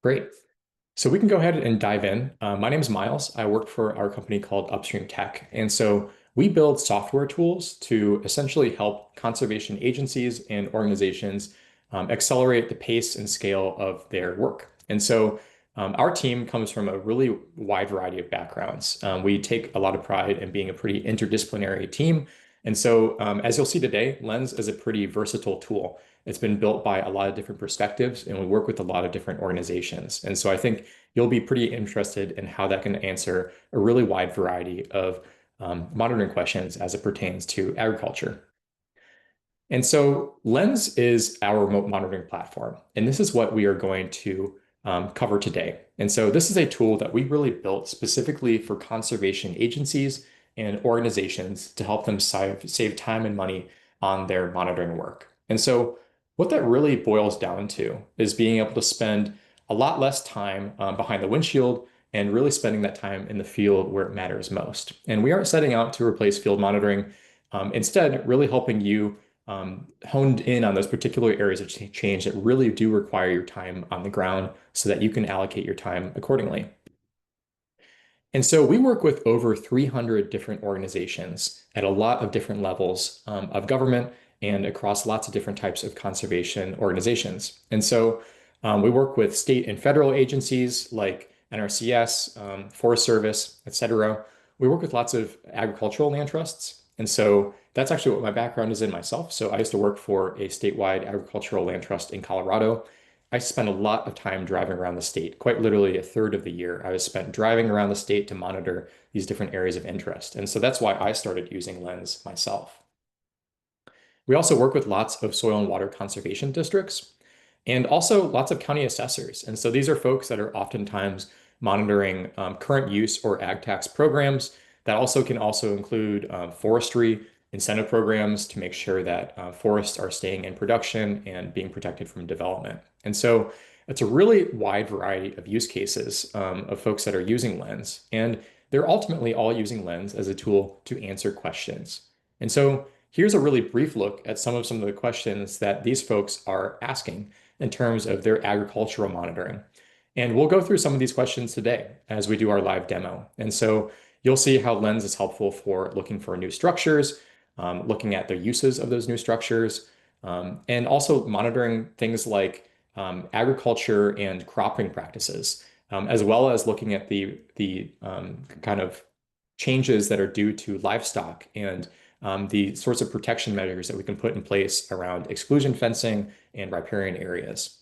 Great. So we can go ahead and dive in. My name is Miles. I work for our company called Upstream Tech. And so we build software tools to essentially help conservation agencies and organizations accelerate the pace and scale of their work. And so our team comes from a really wide variety of backgrounds. We take a lot of pride in being a pretty interdisciplinary team. And so, as you'll see today, Lens is a pretty versatile tool. It's been built by a lot of different perspectives, and we work with a lot of different organizations. And so I think you'll be pretty interested in how that can answer a really wide variety of monitoring questions as it pertains to agriculture. And so Lens is our remote monitoring platform, and this is what we are going to cover today. And so this is a tool that we really built specifically for conservation agencies and organizations to help them save time and money on their monitoring work. And so what that really boils down to is being able to spend a lot less time behind the windshield and really spending that time in the field where it matters most. And we aren't setting out to replace field monitoring. Instead, really helping you honed in on those particular areas of change that really do require your time on the ground so that you can allocate your time accordingly. And so we work with over 300 different organizations at a lot of different levels of government and across lots of different types of conservation organizations. And so we work with state and federal agencies like NRCS, Forest Service, et cetera. We work with lots of agricultural land trusts. And so that's actually what my background is in myself. So I used to work for a statewide agricultural land trust in Colorado. I spent a lot of time driving around the state. Quite literally a third of the year I was spent driving around the state to monitor these different areas of interest. And so that's why I started using Lens myself. We also work with lots of soil and water conservation districts and also lots of county assessors. And so these are folks that are oftentimes monitoring current use or ag tax programs. That also can also include forestry incentive programs to make sure that forests are staying in production and being protected from development. And so it's a really wide variety of use cases of folks that are using Lens. And they're ultimately all using Lens as a tool to answer questions. And so here's a really brief look at some of the questions that these folks are asking in terms of their agricultural monitoring. And we'll go through some of these questions today as we do our live demo. And so you'll see how Lens is helpful for looking for new structures, looking at the uses of those new structures, and also monitoring things like agriculture and cropping practices, as well as looking at the kind of changes that are due to livestock and the sorts of protection measures that we can put in place around exclusion fencing and riparian areas.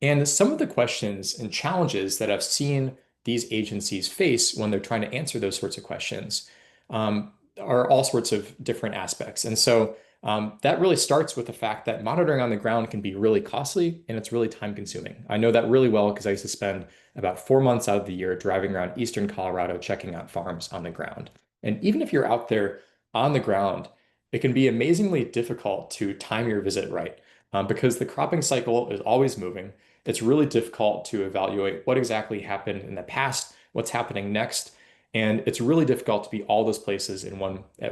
And some of the questions and challenges that I've seen these agencies face when they're trying to answer those sorts of questions are all sorts of different aspects. And so that really starts with the fact that monitoring on the ground can be really costly and it's really time consuming. I know that really well because I used to spend about 4 months out of the year driving around eastern Colorado checking out farms on the ground. And even if you're out there on the ground, it can be amazingly difficult to time your visit right because the cropping cycle is always moving. It's really difficult to evaluate what exactly happened in the past, what's happening next, and it's really difficult to be all those places at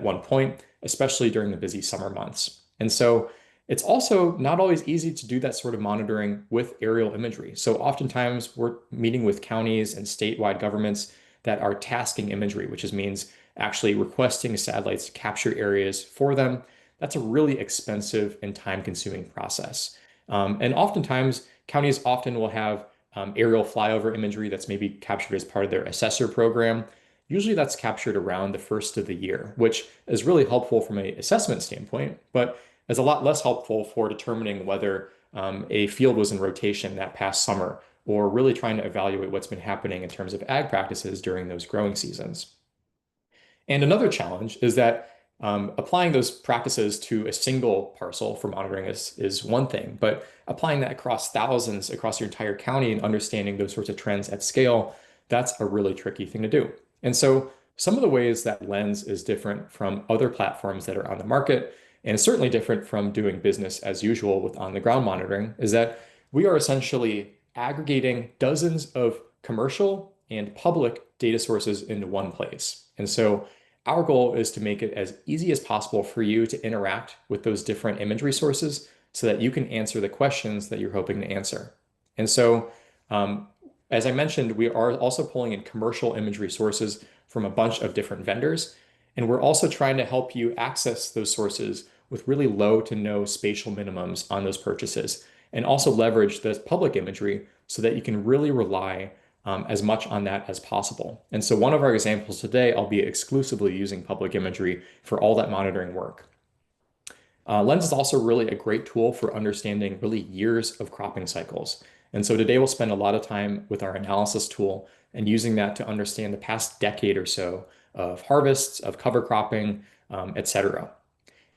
one point, especially during the busy summer months. And so it's also not always easy to do that sort of monitoring with aerial imagery. So oftentimes we're meeting with counties and statewide governments that are tasking imagery, which means actually requesting satellites to capture areas for them. That's a really expensive and time-consuming process. And oftentimes, counties often will have aerial flyover imagery that's maybe captured as part of their assessor program. Usually that's captured around the first of the year, which is really helpful from an assessment standpoint, but is a lot less helpful for determining whether a field was in rotation that past summer or really trying to evaluate what's been happening in terms of ag practices during those growing seasons. And another challenge is that applying those practices to a single parcel for monitoring is one thing, but applying that across thousands across your entire county and understanding those sorts of trends at scale, that's a really tricky thing to do. And so some of the ways that Lens is different from other platforms that are on the market, and certainly different from doing business as usual with on-the-ground monitoring, is that we are essentially aggregating dozens of commercial and public data sources into one place. And so our goal is to make it as easy as possible for you to interact with those different imagery sources so that you can answer the questions that you're hoping to answer. And so, um, as I mentioned, we are also pulling in commercial imagery sources from a bunch of different vendors. And we're also trying to help you access those sources with really low to no spatial minimums on those purchases, and also leverage the public imagery so that you can really rely as much on that as possible. And so one of our examples today, I'll be exclusively using public imagery for all that monitoring work. Lens is also really a great tool for understanding really years of cropping cycles. And so today we'll spend a lot of time with our analysis tool and using that to understand the past decade or so of harvests, of cover cropping, etc.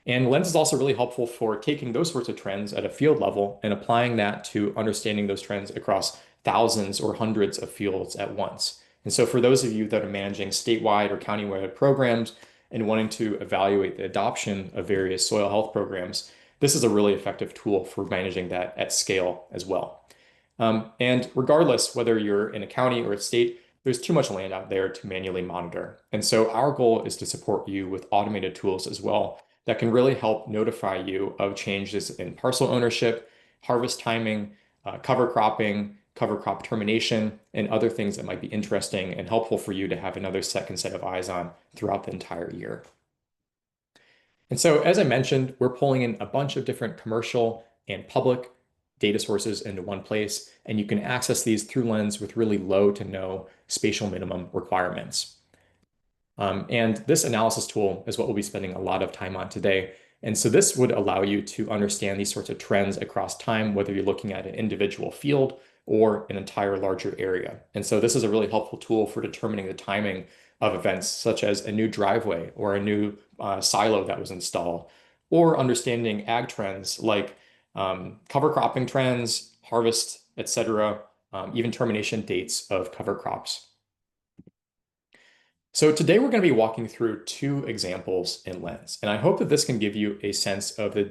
And Lens is also really helpful for taking those sorts of trends at a field level and applying that to understanding those trends across thousands or hundreds of fields at once. And so for those of you that are managing statewide or countywide programs and wanting to evaluate the adoption of various soil health programs, this is a really effective tool for managing that at scale as well. And regardless, whether you're in a county or a state, there's too much land out there to manually monitor. And so our goal is to support you with automated tools as well that can really help notify you of changes in parcel ownership, harvest timing, cover cropping, cover crop termination, and other things that might be interesting and helpful for you to have another second set of eyes on throughout the entire year. And so, as I mentioned, we're pulling in a bunch of different commercial and public data sources into one place, and you can access these through Lens with really low to no spatial minimum requirements. And this analysis tool is what we'll be spending a lot of time on today. And so this would allow you to understand these sorts of trends across time, whether you're looking at an individual field or an entire larger area. And so this is a really helpful tool for determining the timing of events, such as a new driveway or a new silo that was installed, or understanding ag trends like cover cropping trends, harvest, etc., even termination dates of cover crops. So today we're going to be walking through two examples in Lens, and I hope that this can give you a sense of the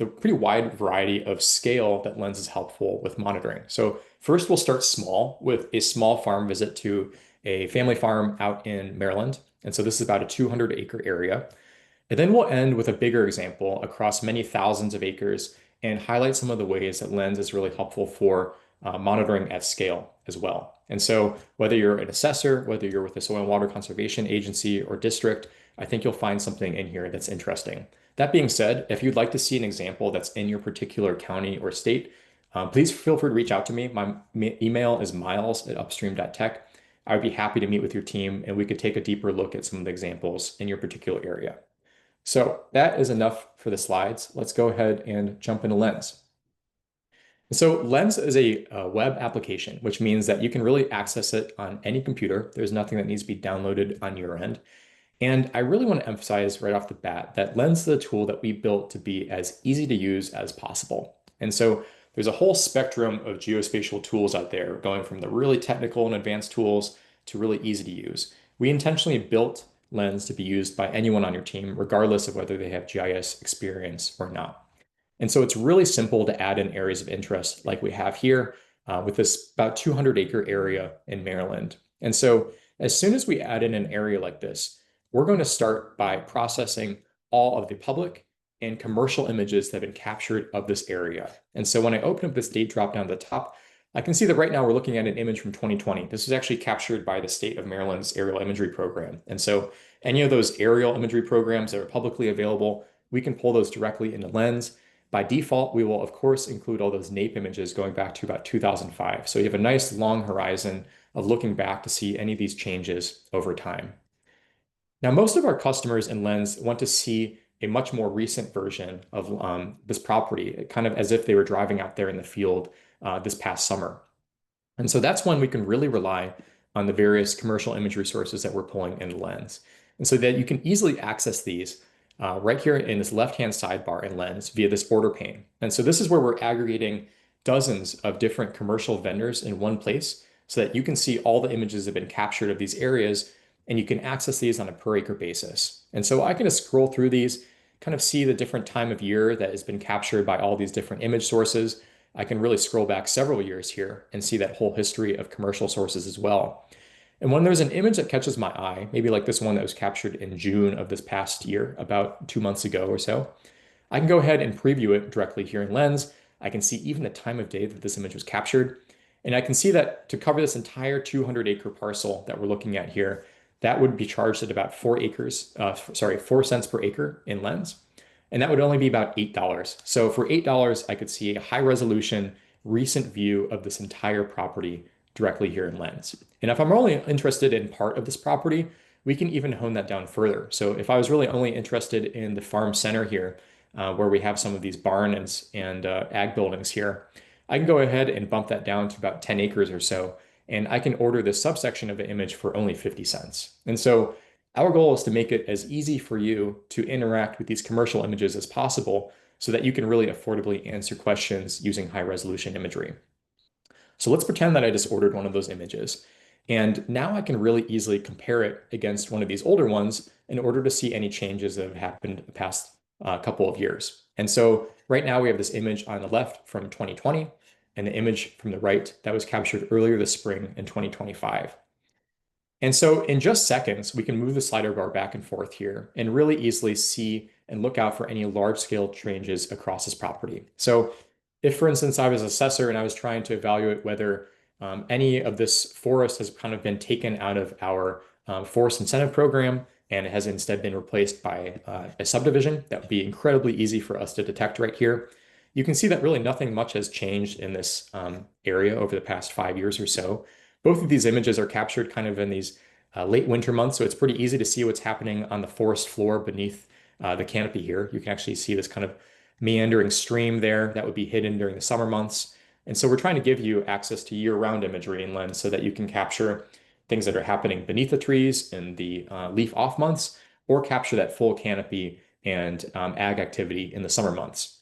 pretty wide variety of scale that Lens is helpful with monitoring. So first we'll start small with a small farm visit to a family farm out in Maryland. And so this is about a 200-acre area. And then we'll end with a bigger example across many thousands of acres and highlight some of the ways that Lens is really helpful for monitoring at scale as well. And so whether you're an assessor, whether you're with the Soil and Water Conservation Agency or district, I think you'll find something in here that's interesting. That being said, if you'd like to see an example that's in your particular county or state, please feel free to reach out to me. My email is miles@upstream.tech. I would be happy to meet with your team and we could take a deeper look at some of the examples in your particular area. So that is enough for the slides. Let's go ahead and jump into Lens. So Lens is a web application, which means that you can really access it on any computer. There's nothing that needs to be downloaded on your end. And I really want to emphasize right off the bat that Lens is a tool that we built to be as easy to use as possible. And so there's a whole spectrum of geospatial tools out there, going from the really technical and advanced tools to really easy to use. We intentionally built Lens to be used by anyone on your team, regardless of whether they have GIS experience or not. And so it's really simple to add in areas of interest like we have here with this about 200-acre area in Maryland. And so as soon as we add in an area like this, we're going to start by processing all of the public and commercial images that have been captured of this area. And so when I open up this date drop down at the top, I can see that right now we're looking at an image from 2020. This was actually captured by the state of Maryland's aerial imagery program. And so any of those aerial imagery programs that are publicly available, we can pull those directly into Lens. By default, we will, of course, include all those NAPE images going back to about 2005. So you have a nice long horizon of looking back to see any of these changes over time. Now, most of our customers in Lens want to see a much more recent version of this property, kind of as if they were driving out there in the field this past summer. And so that's when we can really rely on the various commercial imagery sources that we're pulling in Lens. And so that you can easily access these right here in this left-hand sidebar in Lens via this order pane. And so this is where we're aggregating dozens of different commercial vendors in one place so that you can see all the images that have been captured of these areas and you can access these on a per acre basis. And so I can just scroll through these, kind of see the different time of year that has been captured by all these different image sources. I can really scroll back several years here and see that whole history of commercial sources as well. And when there's an image that catches my eye, maybe like this one that was captured in June of this past year, about 2 months ago or so, I can go ahead and preview it directly here in Lens. I can see even the time of day that this image was captured. And I can see that to cover this entire 200-acre parcel that we're looking at here, that would be charged at about 4 acres, sorry, 4 cents per acre in lens. And that would only be about $8. So for $8, I could see a high resolution, recent view of this entire property directly here in lens. And if I'm only interested in part of this property, we can even hone that down further. So if I was really only interested in the farm center here, where we have some of these barn and ag buildings here, I can go ahead and bump that down to about 10 acres or so, and I can order this subsection of an image for only 50 cents. And so our goal is to make it as easy for you to interact with these commercial images as possible so that you can really affordably answer questions using high resolution imagery. So let's pretend that I just ordered one of those images. And now I can really easily compare it against one of these older ones in order to see any changes that have happened the past couple of years. And so right now we have this image on the left from 2020 and the image from the right that was captured earlier this spring in 2025. And so in just seconds, we can move the slider bar back and forth here and really easily see and look out for any large scale changes across this property. So if, for instance, I was an assessor and I was trying to evaluate whether any of this forest has kind of been taken out of our forest incentive program and it has instead been replaced by a subdivision, that would be incredibly easy for us to detect right here. You can see that really nothing much has changed in this area over the past 5 years or so. Both of these images are captured kind of in these late winter months, so it's pretty easy to see what's happening on the forest floor beneath the canopy here. You can actually see this kind of meandering stream there that would be hidden during the summer months. And so we're trying to give you access to year-round imagery in Lens so that you can capture things that are happening beneath the trees in the leaf off months, or capture that full canopy and ag activity in the summer months.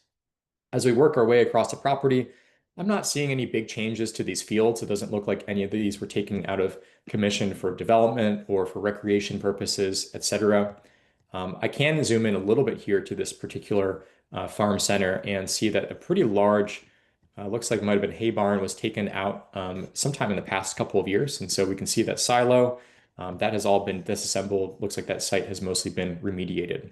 As we work our way across the property, I'm not seeing any big changes to these fields. It doesn't look like any of these were taken out of commission for development or for recreation purposes, etc. I can zoom in a little bit here to this particular farm center and see that a pretty large, looks like it might have been hay barn, was taken out sometime in the past couple of years. And so we can see that silo that has all been disassembled. Looks like that site has mostly been remediated.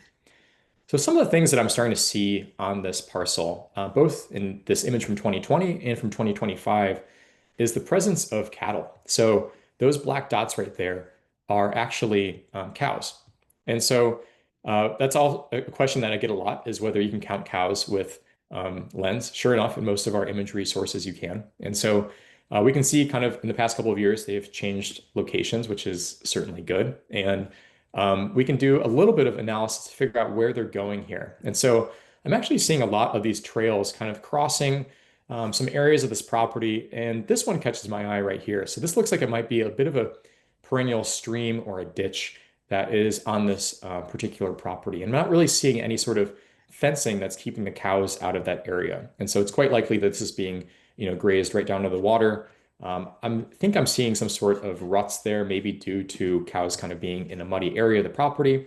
So some of the things that I'm starting to see on this parcel, both in this image from 2020 and from 2025, is the presence of cattle. So those black dots right there are actually cows. And so that's all a question that I get a lot, is whether you can count cows with lens. Sure enough, in most of our imagery sources, you can. And so we can see kind of in the past couple of years, they've changed locations, which is certainly good. And we can do a little bit of analysis to figure out where they're going here. And so I'm actually seeing a lot of these trails kind of crossing some areas of this property. And this one catches my eye right here. So this looks like it might be a bit of a perennial stream or a ditch that is on this particular property. And I'm not really seeing any sort of fencing that's keeping the cows out of that area. And so it's quite likely that this is being, grazed right down to the water. I think I'm seeing some sort of ruts there, maybe due to cows kind of being in a muddy area of the property.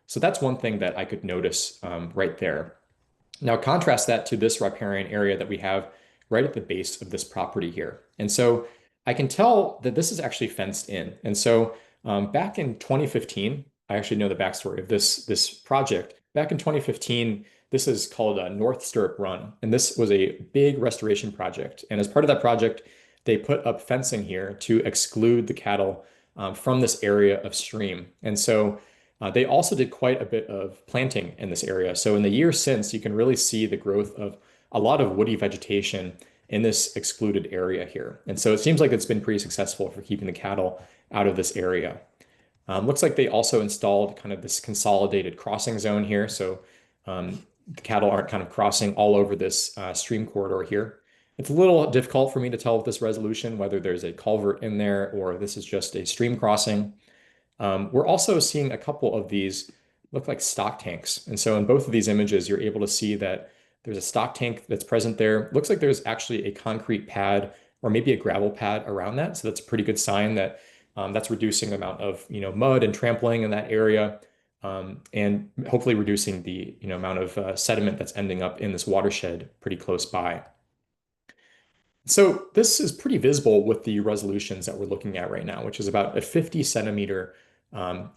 So that's one thing that I could notice right there. Now contrast that to this riparian area that we have right at the base of this property here. And so I can tell that this is actually fenced in. And so back in 2015, I actually know the backstory of this project. Back in 2015, this is called North Stirrup Run, and this was a big restoration project. And as part of that project, they put up fencing here to exclude the cattle from this area of stream. And so they also did quite a bit of planting in this area. So in the years since, you can really see the growth of a lot of woody vegetation in this excluded area here. And so it seems like it's been pretty successful for keeping the cattle out of this area. Looks like they also installed kind of this consolidated crossing zone here. So the cattle aren't kind of crossing all over this stream corridor here. It's a little difficult for me to tell with this resolution whether there's a culvert in there or this is just a stream crossing. We're also seeing a couple of these look like stock tanks. And so in both of these images, you're able to see that there's a stock tank that's present there. Looks like there's actually a concrete pad or maybe a gravel pad around that. So that's a pretty good sign that that's reducing the amount of mud and trampling in that area, and hopefully reducing the amount of sediment that's ending up in this watershed pretty close by. So this is pretty visible with the resolutions that we're looking at right now, which is about a 50 centimeter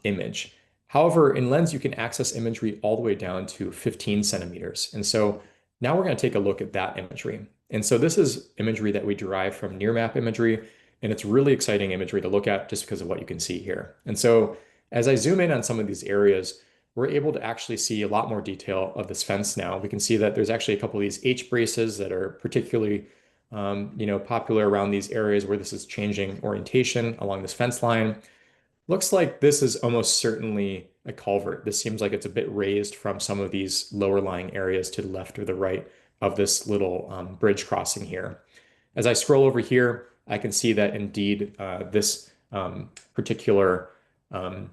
image. However, in Lens, you can access imagery all the way down to 15 centimeters. And so Now we're going to take a look at that imagery. And so this is imagery that we derive from near map imagery, and it's really exciting imagery to look at just because of what you can see here. And so as I zoom in on some of these areas, we're able to actually see a lot more detail of this fence now. We can see that there's actually a couple of these H braces that are particularly popular around these areas where this is changing orientation along this fence line. Looks like this is almost certainly a culvert. This seems like it's a bit raised from some of these lower lying areas to the left or the right of this little bridge crossing here. As I scroll over here, I can see that indeed this particular um,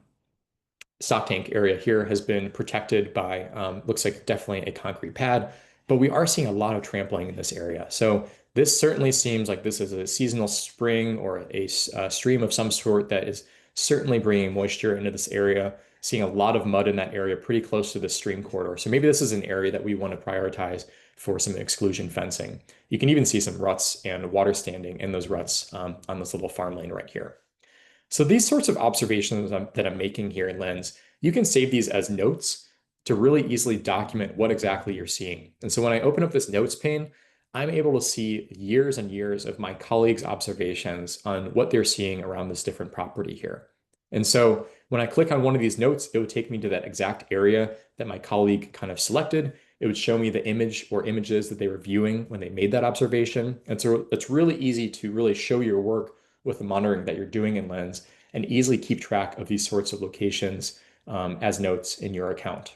stock tank area here has been protected by, looks like definitely a concrete pad, but we are seeing a lot of trampling in this area. So this certainly seems like this is a seasonal spring or a stream of some sort that is certainly bringing moisture into this area, seeing a lot of mud in that area pretty close to the stream corridor. So maybe this is an area that we want to prioritize for some exclusion fencing. You can even see some ruts and water standing in those ruts on this little farm lane right here. So these sorts of observations that I'm making here in Lens, you can save these as notes to really easily document what exactly you're seeing. And so when I open up this notes pane, I'm able to see years and years of my colleagues' observations on what they're seeing around this different property here. And so when I click on one of these notes, it would take me to that exact area that my colleague kind of selected. It would show me the image or images that they were viewing when they made that observation. And so it's really easy to really show your work with the monitoring that you're doing in Lens and easily keep track of these sorts of locations as notes in your account.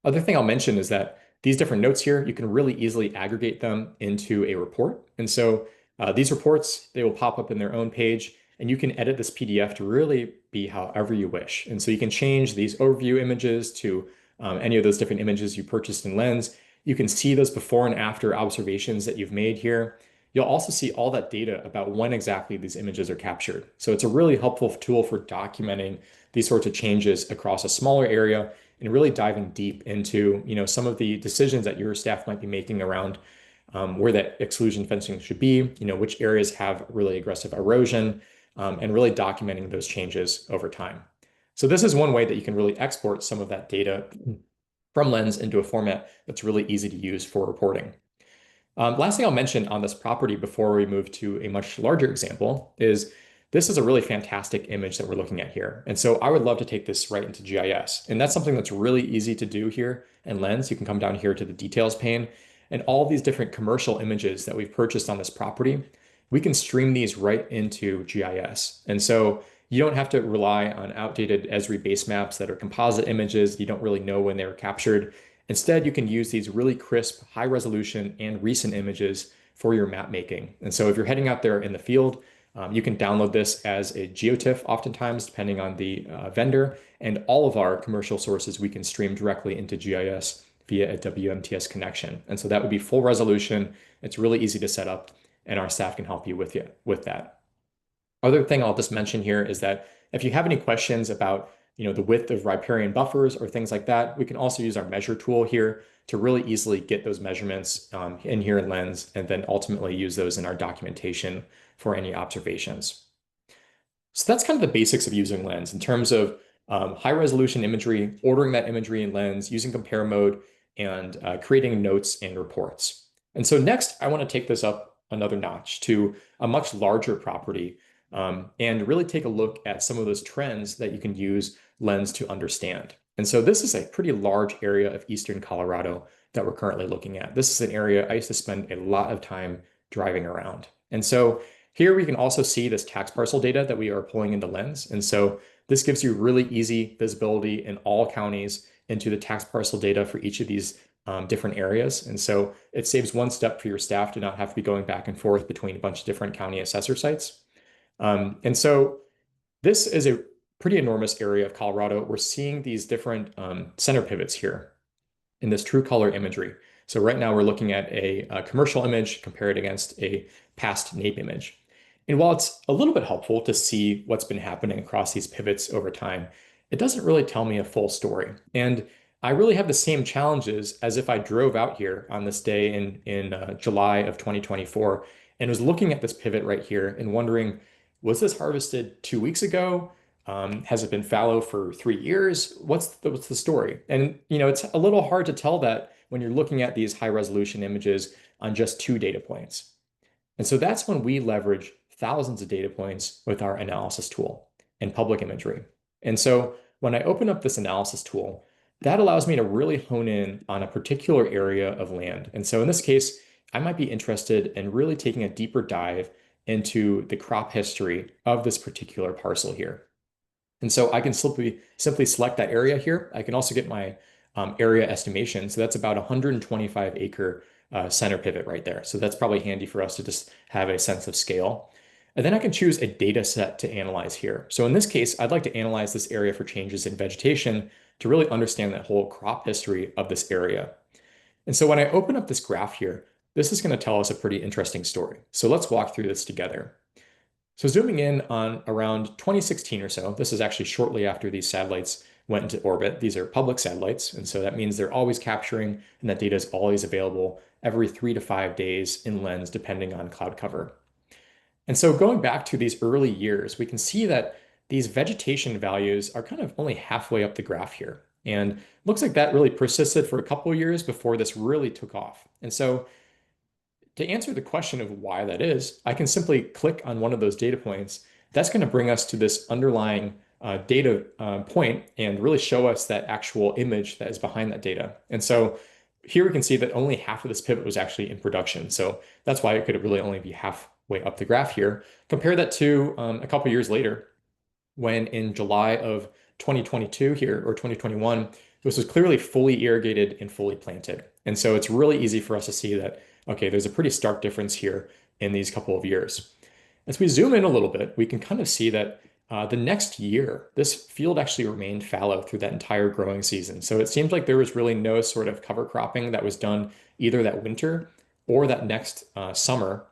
Other thing I'll mention is that these different notes here, you can really easily aggregate them into a report. And so these reports, they will pop up in their own page, and you can edit this PDF to really be however you wish. And so you can change these overview images to any of those different images you purchased in Lens. You can see those before and after observations that you've made here. You'll also see all that data about when exactly these images are captured. So it's a really helpful tool for documenting these sorts of changes across a smaller area and really diving deep into, some of the decisions that your staff might be making around where that exclusion fencing should be, which areas have really aggressive erosion, and really documenting those changes over time. So this is one way that you can really export some of that data from Lens into a format that's really easy to use for reporting. Last thing I'll mention on this property before we move to a much larger example is this is a really fantastic image that we're looking at here. And so I would love to take this right into GIS. And that's something that's really easy to do here in Lens. You can come down here to the details pane and all these different commercial images that we've purchased on this property, we can stream these right into GIS. And so you don't have to rely on outdated Esri base maps that are composite images. You don't really know when they were captured. Instead, you can use these really crisp, high resolution, and recent images for your map making. And so if you're heading out there in the field, you can download this as a GeoTIFF oftentimes, depending on the vendor. And all of our commercial sources we can stream directly into GIS via a WMTS connection. And so that would be full resolution. It's really easy to set up, and our staff can help you with that. Other thing I'll just mention here is that if you have any questions about the width of riparian buffers or things like that, we can also use our measure tool here to really easily get those measurements in here in Lens and then ultimately use those in our documentation for any observations. So that's kind of the basics of using Lens in terms of high resolution imagery, ordering that imagery in Lens, using compare mode, and creating notes and reports. And so next, I want to take this up another notch to a much larger property and really take a look at some of those trends that you can use Lens to understand. And so this is a pretty large area of Eastern Colorado that we're currently looking at. This is an area I used to spend a lot of time driving around. And so here we can also see this tax parcel data that we are pulling into Lens. And so this gives you really easy visibility in all counties into the tax parcel data for each of these different areas. And so it saves one step for your staff to not have to be going back and forth between a bunch of different county assessor sites. And so this is a pretty enormous area of Colorado. We're seeing these different center pivots here in this true color imagery. So right now we're looking at a commercial image compared against a past NAPE image. And while it's a little bit helpful to see what's been happening across these pivots over time, it doesn't really tell me a full story. And I really have the same challenges as if I drove out here on this day in July of 2024 and was looking at this pivot right here and wondering, was this harvested 2 weeks ago? Has it been fallow for 3 years? What's the story? And it's a little hard to tell that when you're looking at these high resolution images on just two data points. And so that's when we leverage thousands of data points with our analysis tool and public imagery. And so when I open up this analysis tool, that allows me to really hone in on a particular area of land. And so in this case, I might be interested in really taking a deeper dive into the crop history of this particular parcel here. And so I can simply select that area here. I can also get my area estimation. So that's about 125 acre center pivot right there. So that's probably handy for us to just have a sense of scale. And then I can choose a data set to analyze here. So in this case, I'd like to analyze this area for changes in vegetation to really understand that whole crop history of this area. And so when I open up this graph here, this is going to tell us a pretty interesting story. So let's walk through this together. So zooming in on around 2016 or so, this is actually shortly after these satellites went into orbit. These are public satellites, and so that means they're always capturing, and that data is always available every 3 to 5 days in lens, depending on cloud cover. And so going back to these early years, we can see that these vegetation values are kind of only halfway up the graph here. And looks like that really persisted for a couple of years before this really took off. And so to answer the question of why that is, I can simply click on one of those data points. That's going to bring us to this underlying data point and really show us that actual image that is behind that data. And so here we can see that only half of this pivot was actually in production. So that's why it could really only be halfway up the graph here. Compare that to a couple years later, when in July of 2022 here, or 2021, this was clearly fully irrigated and fully planted. And so it's really easy for us to see that, okay, there's a pretty stark difference here in these couple of years. As we zoom in a little bit, we can kind of see that the next year, this field actually remained fallow through that entire growing season. So it seems like there was really no sort of cover cropping that was done either that winter or that next summer.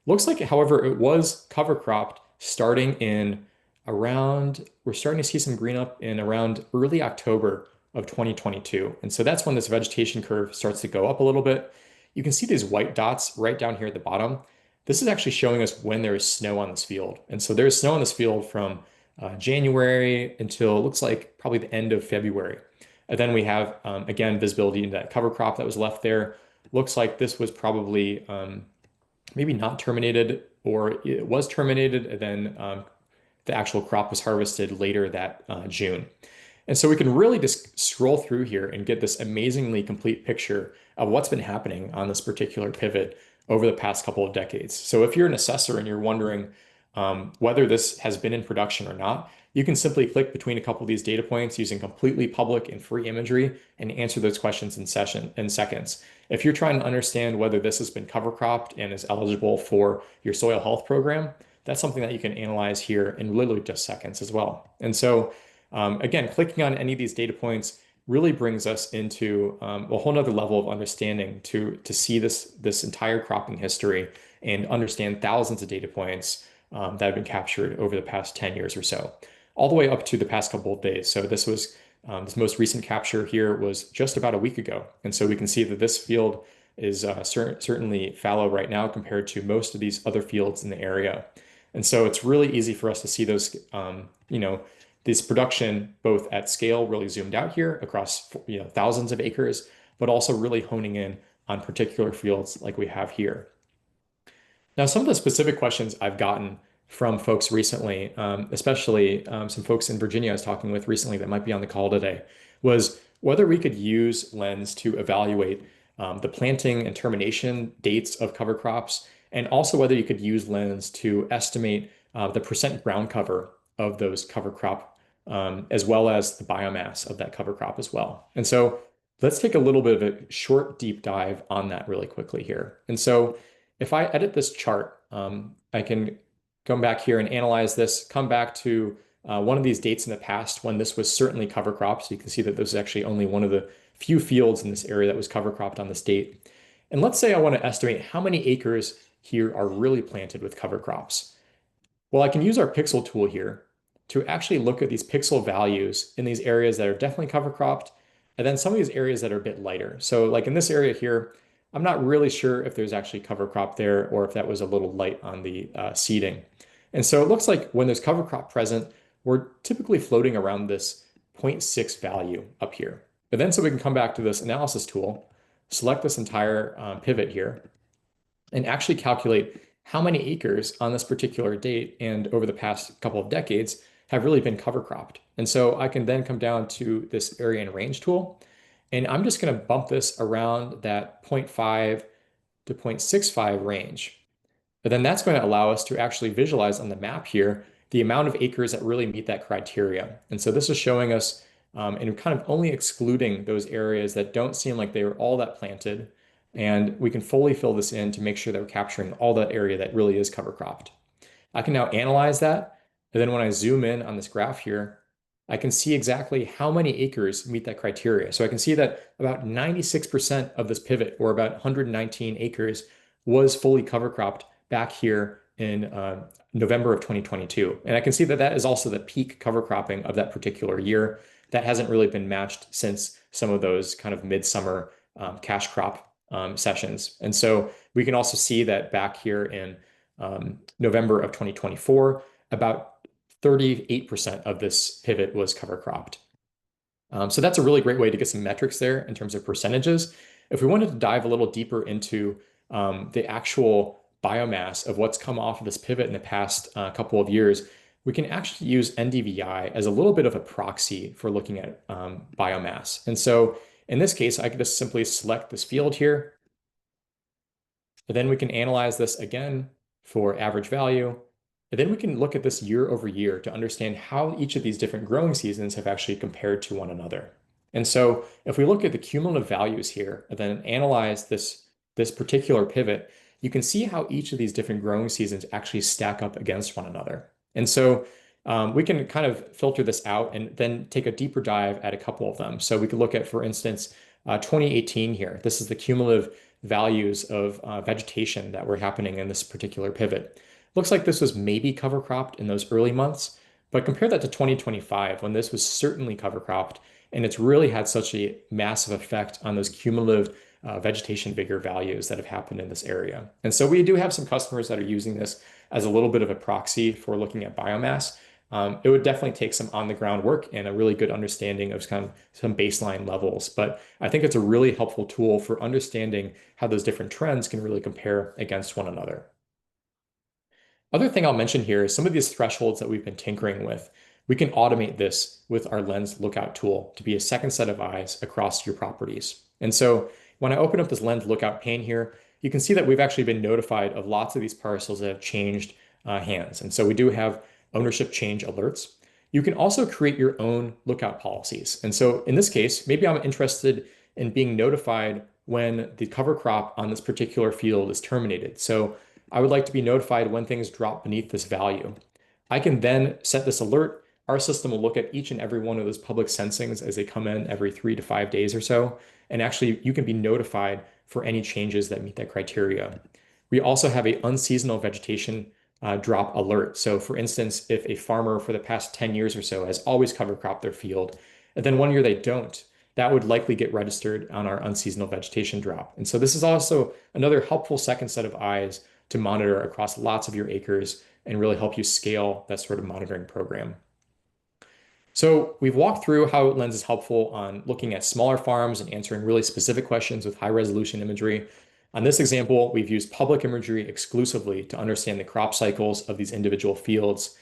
Looks like, however, it was cover cropped starting in around, we're starting to see some green up in around early October of 2022. And so that's when this vegetation curve starts to go up a little bit. You can see these white dots right down here at the bottom. This is actually showing us when there is snow on this field. And so there's snow on this field from January until it looks like probably the end of February. And then we have, again, visibility into that cover crop that was left there. Looks like this was probably maybe not terminated, or it was terminated, and then the actual crop was harvested later that June. And so we can really just scroll through here and get this amazingly complete picture of what's been happening on this particular pivot over the past couple of decades. So if you're an assessor and you're wondering whether this has been in production or not, you can simply click between a couple of these data points using completely public and free imagery and answer those questions in seconds. If you're trying to understand whether this has been cover cropped and is eligible for your soil health program, that's something that you can analyze here in literally just seconds as well. And so again, clicking on any of these data points really brings us into a whole nother level of understanding to see this entire cropping history and understand thousands of data points that have been captured over the past 10 years or so, all the way up to the past couple of days. So this most recent capture here was just about a week ago. And so we can see that this field is certainly fallow right now compared to most of these other fields in the area. And so it's really easy for us to see those, this production both at scale really zoomed out here across thousands of acres, but also really honing in on particular fields like we have here. Now, some of the specific questions I've gotten from folks recently, especially some folks in Virginia I was talking with recently that might be on the call today, was whether we could use Lens to evaluate the planting and termination dates of cover crops, and also whether you could use Lens to estimate the percent ground cover of those cover crop, as well as the biomass of that cover crop as well. And so let's take a little bit of a short deep dive on that really quickly here. And so if I edit this chart, I can come back here and analyze this, come back to one of these dates in the past when this was certainly cover cropped. So you can see that this is actually only one of the few fields in this area that was cover cropped on this date. And let's say I want to estimate how many acres here are really planted with cover crops. Well, I can use our pixel tool here to actually look at these pixel values in these areas that are definitely cover cropped, and then some of these areas that are a bit lighter. So like in this area here, I'm not really sure if there's actually cover crop there or if that was a little light on the seeding. And so it looks like when there's cover crop present, we're typically floating around this 0.6 value up here. But then so we can come back to this analysis tool. select this entire pivot here, and actually calculate how many acres on this particular date and over the past couple of decades have really been cover cropped. And so I can then come down to this area and range tool, and I'm just going to bump this around that zero point 0.5 to 0.65 range. But then that's going to allow us to actually visualize on the map here the amount of acres that really meet that criteria. And so this is showing us and kind of only excluding those areas that don't seem like they were all that planted. And we can fully fill this in to make sure that we're capturing all that area that really is cover cropped. I can now analyze that. And then when I zoom in on this graph here, I can see exactly how many acres meet that criteria. So I can see that about 96% of this pivot, or about 119 acres, was fully cover cropped back here in November of 2022. And I can see that that is also the peak cover cropping of that particular year. That hasn't really been matched since some of those kind of midsummer cash crop sessions. And so we can also see that back here in November of 2024, about 38% of this pivot was cover cropped. So that's a really great way to get some metrics there in terms of percentages. If we wanted to dive a little deeper into the actual biomass of what's come off of this pivot in the past couple of years, we can actually use NDVI as a little bit of a proxy for looking at biomass. And so in this case, I could just simply select this field here. And then we can analyze this again for average value. And then we can look at this year over year to understand how each of these different growing seasons have actually compared to one another. And so if we look at the cumulative values here and then analyze this particular pivot, you can see how each of these different growing seasons actually stack up against one another. And so we can kind of filter this out and then take a deeper dive at a couple of them. So we could look at, for instance, 2018 here. This is the cumulative values of vegetation that were happening in this particular pivot. Looks like this was maybe cover cropped in those early months, but compare that to 2025 when this was certainly cover cropped, and it's really had such a massive effect on those cumulative vegetation vigor values that have happened in this area. And so we do have some customers that are using this as a little bit of a proxy for looking at biomass. It would definitely take some on the ground work and a really good understanding of kind of some baseline levels. But I think it's a really helpful tool for understanding how those different trends can really compare against one another. Other thing I'll mention here is some of these thresholds that we've been tinkering with. We can automate this with our Lens Lookout tool to be a second set of eyes across your properties. And so when I open up this Lens Lookout pane here, you can see that we've actually been notified of lots of these parcels that have changed hands. And so we do have ownership change alerts. You can also create your own lookout policies. And so in this case, maybe I'm interested in being notified when the cover crop on this particular field is terminated. So I would like to be notified when things drop beneath this value. I can then set this alert. Our system will look at each and every one of those public sensings as they come in every 3 to 5 days or so. And actually, you can be notified for any changes that meet that criteria. We also have a unseasonal vegetation drop alert. So for instance, if a farmer for the past 10 years or so has always cover cropped their field, and then one year they don't, that would likely get registered on our unseasonal vegetation drop. And so this is also another helpful second set of eyes to monitor across lots of your acres and really help you scale that sort of monitoring program. So we've walked through how Lens is helpful on looking at smaller farms and answering really specific questions with high resolution imagery. On this example, we've used public imagery exclusively to understand the crop cycles of these individual fields.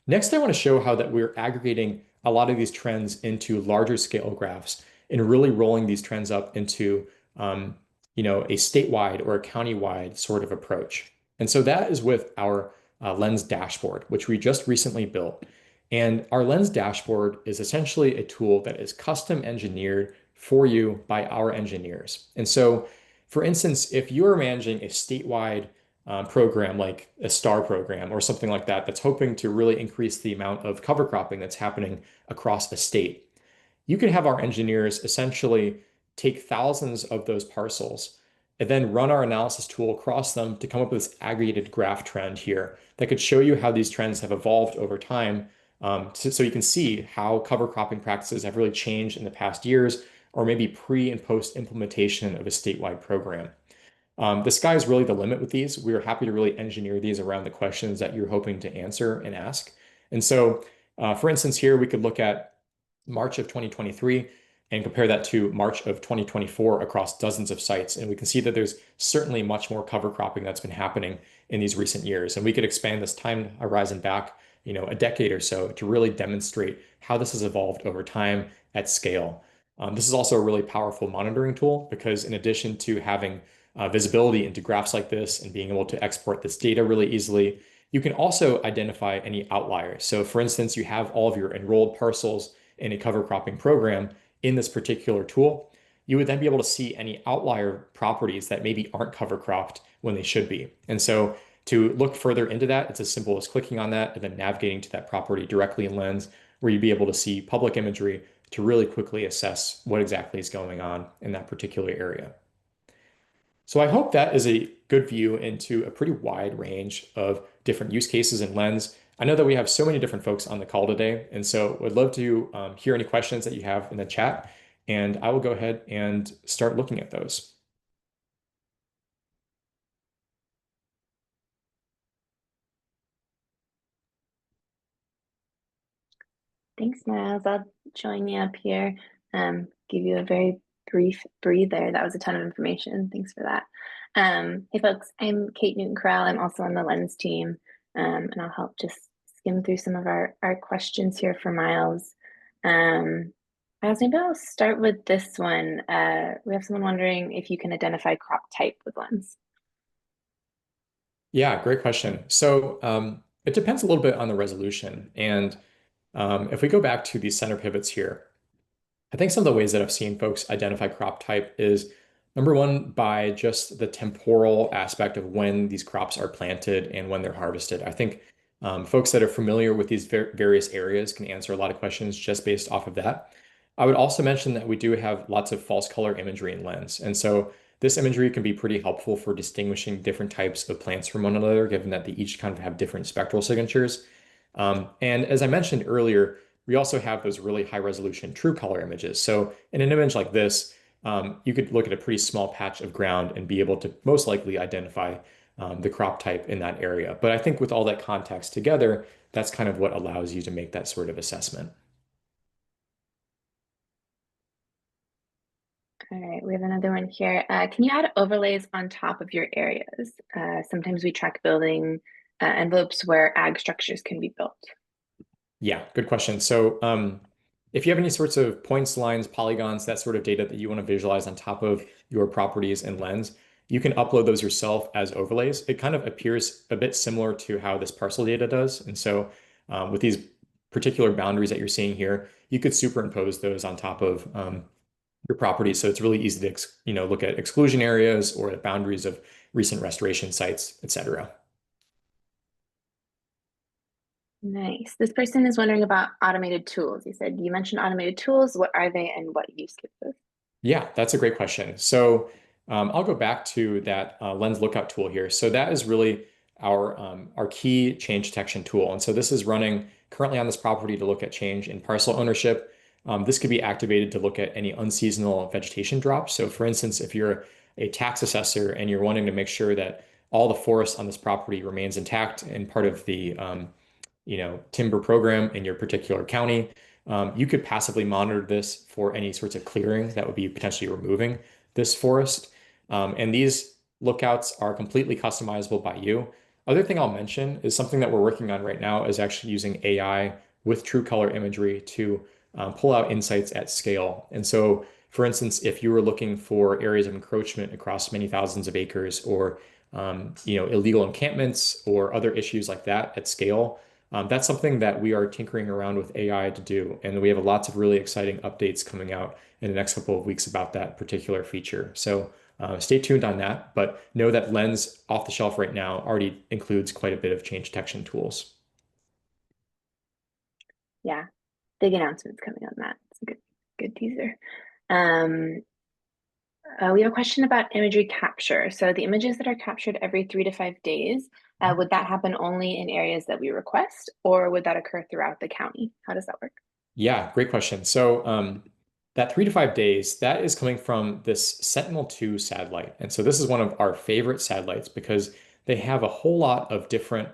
Next, I want to show how that we're aggregating a lot of these trends into larger scale graphs and really rolling these trends up into a statewide or a county-wide sort of approach. And so that is with our Lens dashboard, which we just recently built. And our Lens dashboard is essentially a tool that is custom engineered for you by our engineers. And so, for instance, if you're managing a statewide program like a STAR program or something like that, that's hoping to really increase the amount of cover cropping that's happening across a state, you can have our engineers essentially take thousands of those parcels and then run our analysis tool across them to come up with this aggregated graph trend here that could show you how these trends have evolved over time. So you can see how cover cropping practices have really changed in the past years, or maybe pre and post implementation of a statewide program. The sky is really the limit with these. We are happy to really engineer these around the questions that you're hoping to answer and ask. And so, for instance, here we could look at March of 2023. and compare that to March of 2024 across dozens of sites. And we can see that there's certainly much more cover cropping that's been happening in these recent years. And we could expand this time horizon back, a decade or so to really demonstrate how this has evolved over time at scale. This is also a really powerful monitoring tool because in addition to having visibility into graphs like this and being able to export this data really easily, you can also identify any outliers. So for instance, you have all of your enrolled parcels in a cover cropping program in this particular tool. You would then be able to see any outlier properties that maybe aren't cover cropped when they should be. And so to look further into that, it's as simple as clicking on that and then navigating to that property directly in Lens, where you'd be able to see public imagery to really quickly assess what exactly is going on in that particular area. So I hope that is a good view into a pretty wide range of different use cases in Lens. I know that we have so many different folks on the call today, and so would love to hear any questions that you have in the chat, and I will go ahead and start looking at those. Thanks, Miles. I'll join you up here. Give you a very brief breather. That was a ton of information. Thanks for that. Hey, folks, I'm Kate Newton-Corral. I'm also on the Lens team, and I'll help just skim through some of our questions here for Miles. Miles, maybe I'll start with this one. We have someone wondering if you can identify crop type with Lens. Yeah, great question. So it depends a little bit on the resolution. And if we go back to these center pivots here, I think some of the ways that I've seen folks identify crop type is number one, by just the temporal aspect of when these crops are planted and when they're harvested. I think folks that are familiar with these various areas can answer a lot of questions just based off of that. I would also mention that we do have lots of false color imagery in Lens. And so this imagery can be pretty helpful for distinguishing different types of plants from one another, given that they each kind of have different spectral signatures. And as I mentioned earlier, we also have those really high resolution true color images. So in an image like this, you could look at a pretty small patch of ground and be able to most likely identify the crop type in that area. But I think with all that context together, that's kind of what allows you to make that sort of assessment. All right, we have another one here. Can you add overlays on top of your areas? Sometimes we track building envelopes where ag structures can be built. Yeah, good question. So if you have any sorts of points, lines, polygons, that sort of data that you want to visualize on top of your properties in Lens, you can upload those yourself as overlays. It kind of appears a bit similar to how this parcel data does. And so with these particular boundaries that you're seeing here, you could superimpose those on top of your property. So it's really easy to look at exclusion areas or the boundaries of recent restoration sites, et cetera. Nice. This person is wondering about automated tools. You mentioned automated tools. What are they and what use cases? Yeah, that's a great question. So I'll go back to that lens lookout tool here. So that is really our key change detection tool. And so this is running currently on this property to look at change in parcel ownership. This could be activated to look at any unseasonal vegetation drops. So for instance, if you're a tax assessor and you're wanting to make sure that all the forest on this property remains intact and part of the timber program in your particular county. You could passively monitor this for any sorts of clearing that would be potentially removing this forest. And these lookouts are completely customizable by you. Other thing I'll mention is something that we're working on right now is actually using AI with true color imagery to pull out insights at scale. And so, for instance, if you were looking for areas of encroachment across many thousands of acres or illegal encampments or other issues like that at scale, that's something that we are tinkering around with AI to do. And we have lots of really exciting updates coming out in the next couple of weeks about that particular feature. So stay tuned on that, but know that Lens off the shelf right now already includes quite a bit of change detection tools. Yeah, big announcements coming on that. It's a good teaser. We have a question about imagery capture. So the images that are captured every 3 to 5 days, would that happen only in areas that we request, or would that occur throughout the county? How does that work? Yeah, great question. So that 3 to 5 days, that is coming from this Sentinel-2 satellite. And so this is one of our favorite satellites because they have a whole lot of different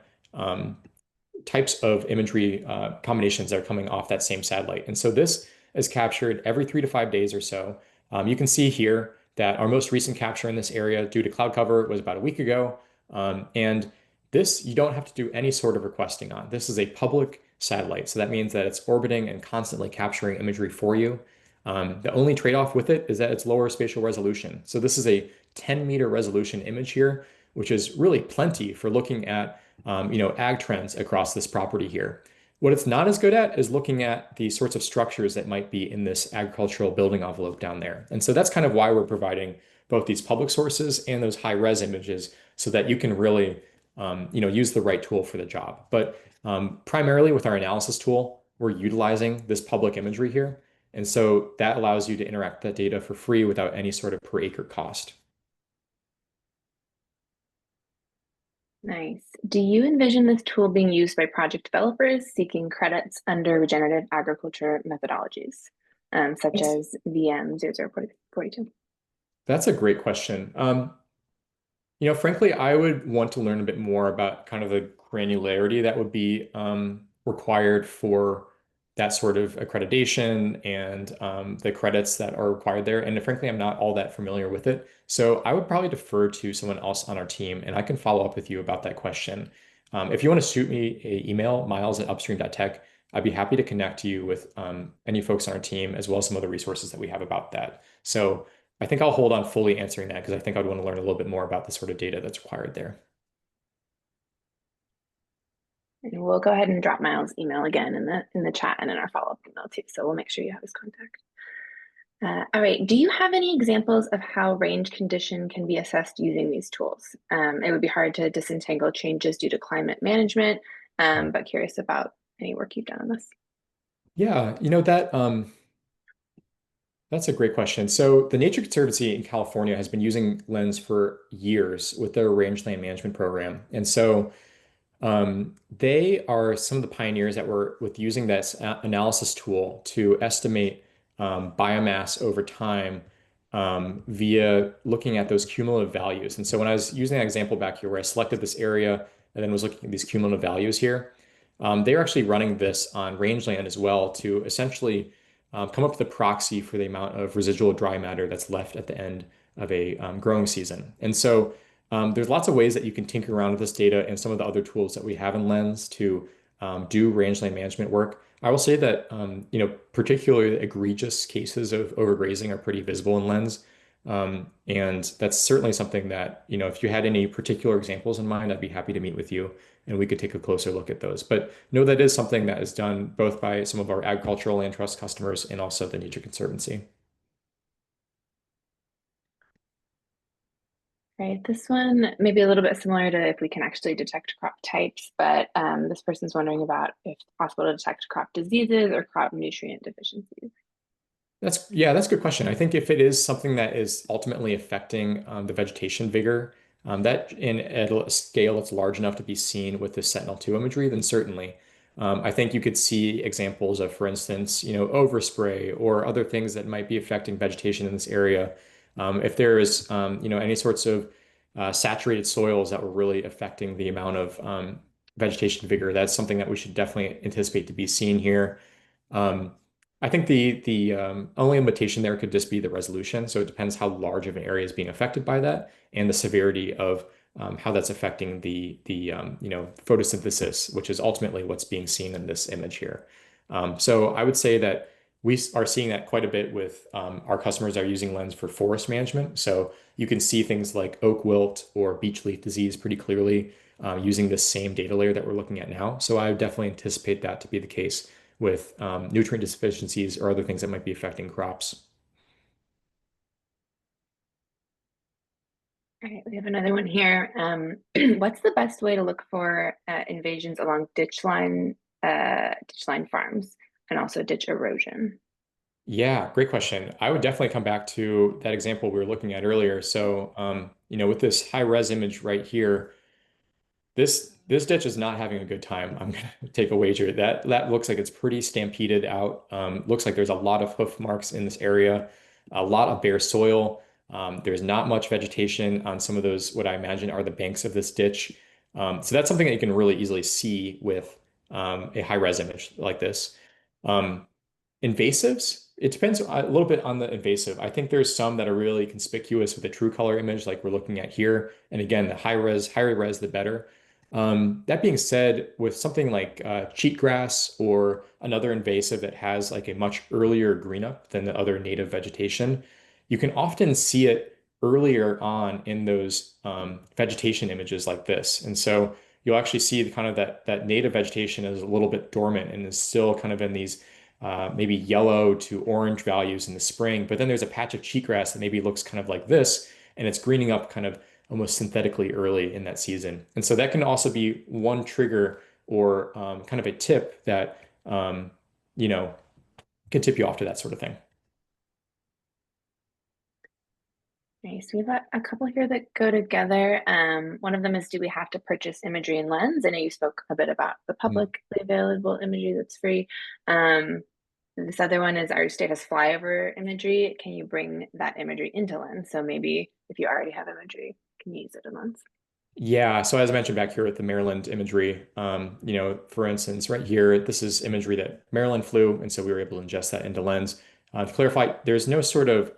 types of imagery combinations that are coming off that same satellite. And so this is captured every 3 to 5 days or so. You can see here that our most recent capture in this area due to cloud cover was about a week ago. And this you don't have to do any sort of requesting on. This is a public satellite. So that means that it's orbiting and constantly capturing imagery for you. The only trade-off with it is that it's lower spatial resolution. So this is a 10-meter resolution image here, which is really plenty for looking at ag trends across this property here. What it's not as good at is looking at the sorts of structures that might be in this agricultural building envelope down there. And so that's kind of why we're providing both these public sources and those high res images so that you can really use the right tool for the job. But primarily with our analysis tool, we're utilizing this public imagery here. And so that allows you to interact with that data for free without any sort of per acre cost. Nice. Do you envision this tool being used by project developers seeking credits under regenerative agriculture methodologies, such That's, as VM0042? that's a great question. Frankly, I would want to learn a bit more about kind of the granularity that would be required for that sort of accreditation and the credits that are required there. And frankly, I'm not all that familiar with it. So I would probably defer to someone else on our team, and I can follow up with you about that question. If you want to shoot me an email, miles@upstream.tech, I'd be happy to connect you with any folks on our team, as well as some other resources that we have about that. So I think I'll hold on fully answering that because I think I'd want to learn a little bit more about the sort of data that's required there. And we'll go ahead and drop Miles' email again in the chat and in our follow-up email too. So we'll make sure you have his contact. All right. Do you have any examples of how range condition can be assessed using these tools? It would be hard to disentangle changes due to climate management, but curious about any work you've done on this. Yeah, that's a great question. So the Nature Conservancy in California has been using Lens for years with their rangeland management program. And so they are some of the pioneers that were with using this analysis tool to estimate biomass over time via looking at those cumulative values. And so when I was using that example back here where I selected this area and then was looking at these cumulative values here, they're actually running this on rangeland as well to essentially come up with a proxy for the amount of residual dry matter that's left at the end of a growing season. And so there's lots of ways that you can tinker around with this data and some of the other tools that we have in Lens to do rangeland management work. I will say that particularly egregious cases of overgrazing are pretty visible in Lens. And that's certainly something that, if you had any particular examples in mind, I'd be happy to meet with you and we could take a closer look at those. But no, that is something that is done both by some of our agricultural land trust customers and also the Nature Conservancy. Right, this one may be a little bit similar to if we can actually detect crop types, but this person's wondering about if it's possible to detect crop diseases or crop nutrient deficiencies. That's a good question. I think if it is something that is ultimately affecting the vegetation vigor, that in at a scale that's large enough to be seen with the Sentinel-2 imagery, then certainly. I think you could see examples of, for instance, overspray or other things that might be affecting vegetation in this area. If there is, any sorts of saturated soils that were really affecting the amount of vegetation vigor, that's something that we should definitely anticipate to be seen here. Um, I think the only limitation there could just be the resolution. So it depends how large of an area is being affected by that and the severity of how that's affecting the photosynthesis, which is ultimately what's being seen in this image here. So I would say that we are seeing that quite a bit with our customers that are using Lens for forest management. So you can see things like oak wilt or beech leaf disease pretty clearly using the same data layer that we're looking at now. So I would definitely anticipate that to be the case with nutrient deficiencies or other things that might be affecting crops. All right, we have another one here. What's the best way to look for invasions along ditch line farms and also ditch erosion? Yeah, great question. I would definitely come back to that example we were looking at earlier. So, with this high res image right here, this ditch is not having a good time. I'm gonna take a wager. That looks like it's pretty stampeded out. Looks like there's a lot of hoof marks in this area, a lot of bare soil. There's not much vegetation on some of those, what I imagine are the banks of this ditch. So that's something that you can really easily see with a high res image like this. Um, Invasives, It depends a little bit on the invasive. I think there's some that are really conspicuous with a true color image, like we're looking at here. And again, the higher res, the better. That being said, with something like cheatgrass or another invasive that has like a much earlier green up than the other native vegetation, you can often see it earlier on in those vegetation images like this. And so you'll actually see the kind of that native vegetation is a little bit dormant and is still kind of in these maybe yellow to orange values in the spring. But then there's a patch of cheatgrass that maybe looks kind of like this, and it's greening up kind of almost synthetically early in that season. And so that can also be one trigger or kind of a tip that you know can tip you off to that sort of thing. Nice. We have a couple here that go together. One of them is, do we have to purchase imagery and lens? I know you spoke a bit about the Mm. publicly available imagery that's free. Um, this other one is, our state has flyover imagery. Can you bring that imagery into lens? So maybe if you already have imagery, can you use it in lens? Yeah, so as I mentioned back here with the Maryland imagery, for instance, right here, this is imagery that Maryland flew, and so we were able to ingest that into Lens. To clarify, there's no sort of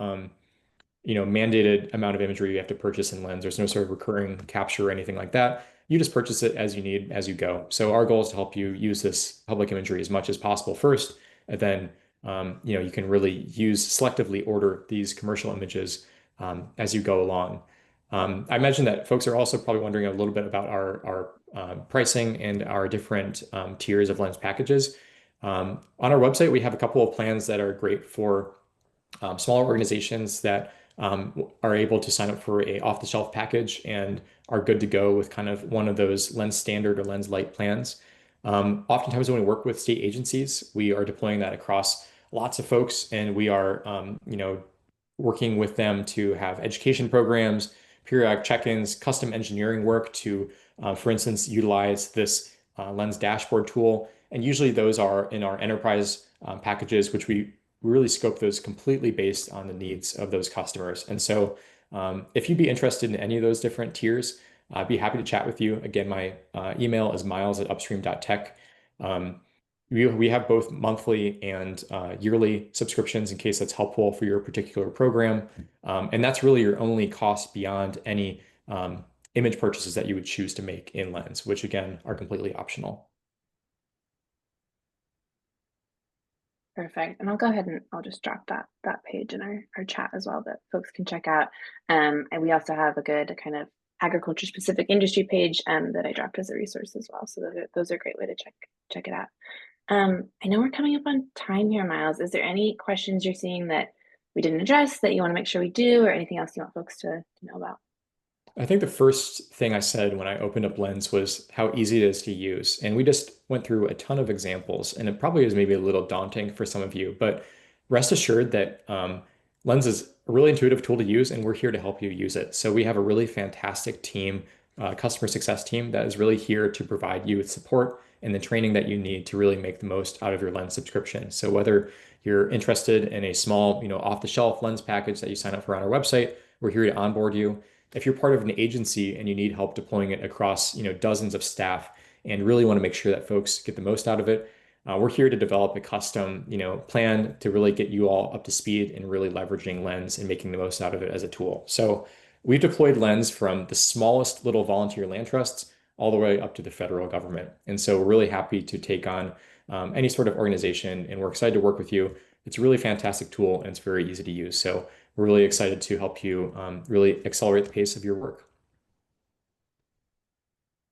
mandated amount of imagery you have to purchase in Lens. There's no sort of recurring capture or anything like that. You just purchase it as you need as you go. So our goal is to help you use this public imagery as much as possible first, and then you can really use selectively order these commercial images as you go along. I mentioned that folks are also probably wondering a little bit about our pricing and our different tiers of Lens packages. On our website, we have a couple of plans that are great for smaller organizations that are able to sign up for a off-the-shelf package and are good to go with kind of one of those Lens Standard or Lens Light plans. Oftentimes, when we work with state agencies, we are deploying that across lots of folks, and we are, working with them to have education programs, periodic check-ins, custom engineering work to, for instance, utilize this Lens dashboard tool. And usually those are in our enterprise packages, which we really scope those completely based on the needs of those customers. And so if you'd be interested in any of those different tiers, I'd be happy to chat with you. Again, my email is miles@upstream.tech. Um, we have both monthly and yearly subscriptions in case that's helpful for your particular program. And that's really your only cost beyond any image purchases that you would choose to make in Lens, which again are completely optional. Perfect. And I'll go ahead and I'll just drop that page in our chat as well that folks can check out. And we also have a good kind of agriculture specific industry page that I dropped as a resource as well. So those are a great way to check it out. I know we're coming up on time here, Miles. Is there any questions you're seeing that we didn't address that you want to make sure we do, or anything else you want folks to know about? I think the first thing I said when I opened up Lens was how easy it is to use. And we just went through a ton of examples, and it probably is maybe a little daunting for some of you, but rest assured that Lens is a really intuitive tool to use, and we're here to help you use it. So we have a really fantastic team, customer success team, that is really here to provide you with support and the training that you need to really make the most out of your Lens subscription. So whether you're interested in a small, off-the-shelf Lens package that you sign up for on our website, we're here to onboard you. If you're part of an agency and you need help deploying it across, dozens of staff and really want to make sure that folks get the most out of it, we're here to develop a custom, plan to really get you all up to speed and really leveraging Lens and making the most out of it as a tool. So we've deployed Lens from the smallest little volunteer land trusts all the way up to the federal government. And so we're really happy to take on any sort of organization, and we're excited to work with you. It's a really fantastic tool and it's very easy to use. So we're really excited to help you really accelerate the pace of your work.